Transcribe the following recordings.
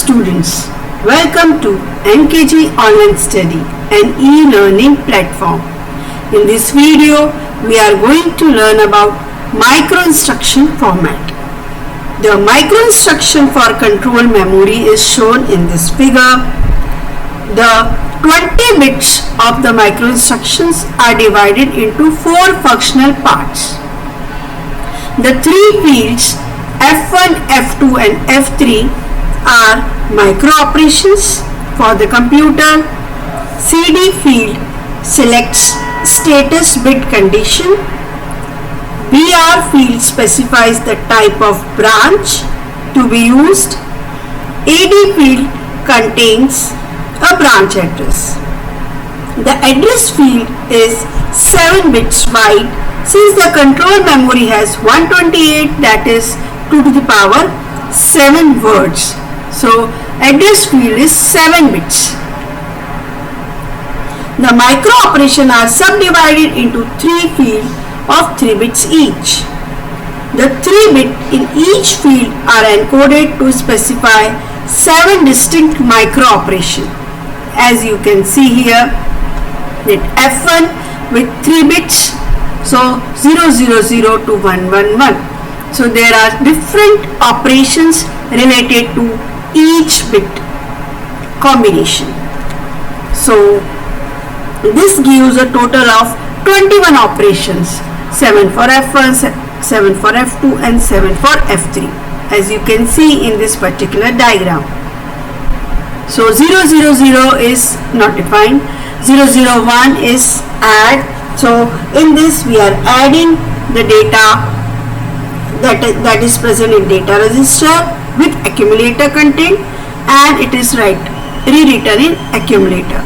students, welcome to NKG Online Study, an e-learning platform. In this video, we are going to learn about micro-instruction format. The micro-instruction for control memory is shown in this figure. The 20 bits of the micro-instructions are divided into 4 functional parts. The 3 fields F1, F2 and F3 are micro operations for the computer. CD field selects status bit condition. BR field specifies the type of branch to be used. AD field contains a branch address. The address field is 7 bits wide. Since the control memory has 128, that is 2 to the power 7 words. So address field is 7 bits. The micro operations are subdivided into 3 fields of 3 bits each. The 3 bits in each field are encoded to specify 7 distinct micro operations. As you can see here, that F1 with 3 bits, so 000 to 111. So there are different operations related to each bit combination. So this gives a total of 21 operations, 7 for F1, 7 for F2 and 7 for F3, as you can see in this particular diagram. So 000 is not defined, 001 is add. So in this we are adding the data that is present in data register with accumulator content, and it is rewritten in accumulator.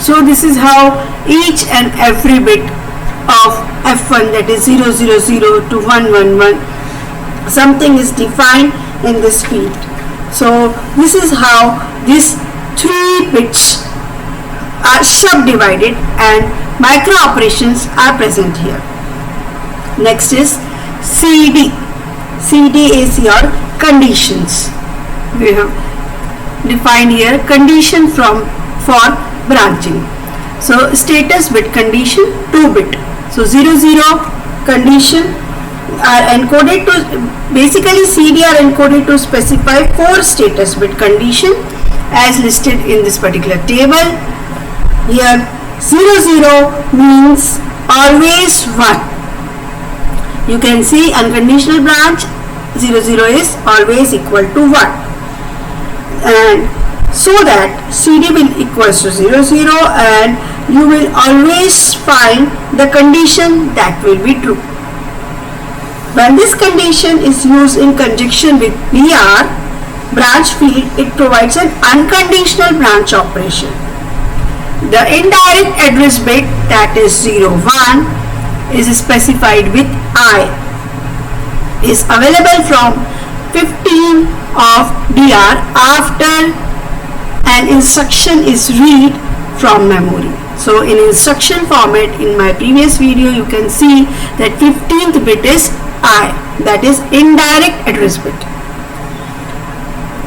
So this is how each and every bit of F1, that is 000 to 111, something is defined in this field. So this is how these 3 bits are subdivided and micro operations are present here. Next is CD. CDAC or conditions. We have defined here condition for branching. So status bit condition 2 bit. So 00 condition are encoded to, basically CD are encoded to specify 4 status bit condition as listed in this particular table. Here 00 means always 1. You can see unconditional branch 00 is always equal to 1, and so that CD will equals to 00 and you will always find the condition that will be true. When this condition is used in conjunction with BR branch field, it provides an unconditional branch operation. The indirect address bit, that is 01, is specified with I, is available from 15 of DR after an instruction is read from memory. So in instruction format, in my previous video you can see that 15th bit is I, that is indirect address bit.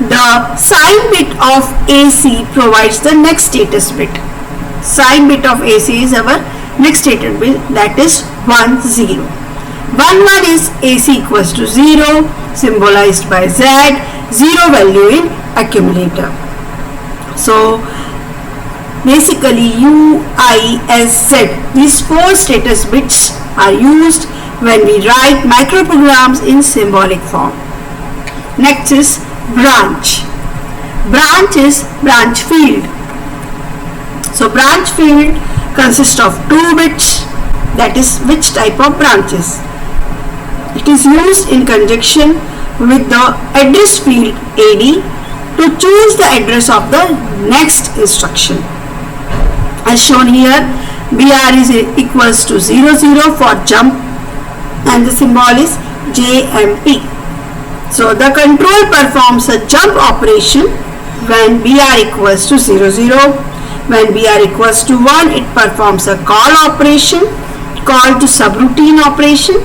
The sign bit of AC provides the next status bit. Sign bit of AC is our next status bit, that is 10. 11 is AC equals to 0, symbolized by Z, 0 value in accumulator. So basically U, I, S, Z, these 4 status bits are used when we write microprograms in symbolic form. Next is branch. Branch is branch field. So branch field consists of 2 bits, that is which type of branches. It is used in conjunction with the address field AD to choose the address of the next instruction. As shown here, BR is equals to 00 for jump and the symbol is JMP. So the control performs a jump operation when BR equals to 00. When BR equals to 1, it performs a call operation, call to subroutine operation.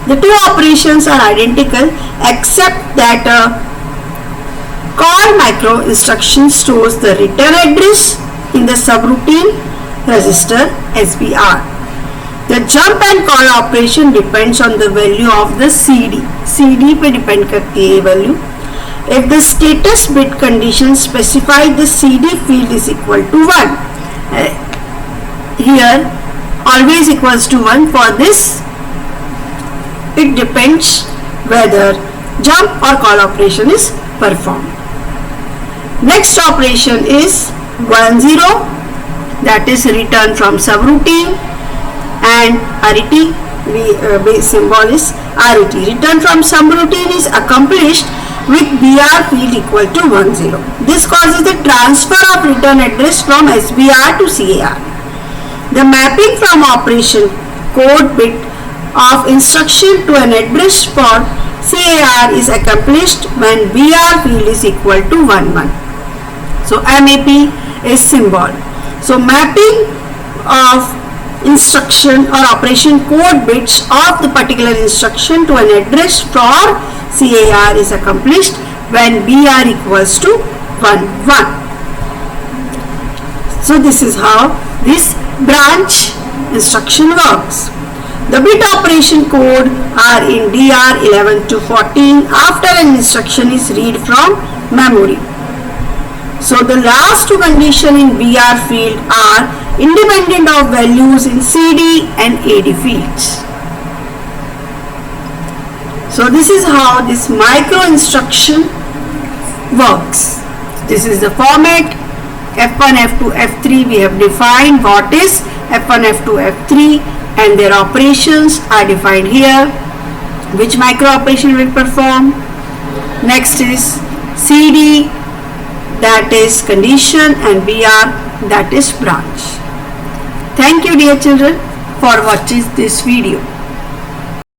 The 2 operations are identical except that call call micro instruction stores the return address in the subroutine register SBR. The jump and call operation depends on the value of the CD. CD पे depend करती है ये value. If the status bit condition specified the CD field is equal to 1. Here always equals to 1. For this it depends whether jump or call operation is performed. Next operation is 10, that is return from subroutine, and RET symbol is RET. Return from subroutine is accomplished with BR field equal to 10. This causes the transfer of return address from SBR to CAR. The mapping from operation code bit of instruction to an address for CAR is accomplished when BR field is equal to 11. So MAP is symbol. So mapping of instruction or operation code bits of the particular instruction to an address for CAR is accomplished when BR equals to 11. So this is how this branch instruction works. The bit operation code are in DR 11 to 14 after an instruction is read from memory. So the last two conditions in BR field are independent of values in CD and AD fields. So this is how this micro instruction works. This is the format. F1, F2, F3 we have defined what is F1, F2, F3 and their operations are defined here. Which micro operation will perform? Next is CD, that is condition, and BR, that is branch. Thank you dear children for watching this video.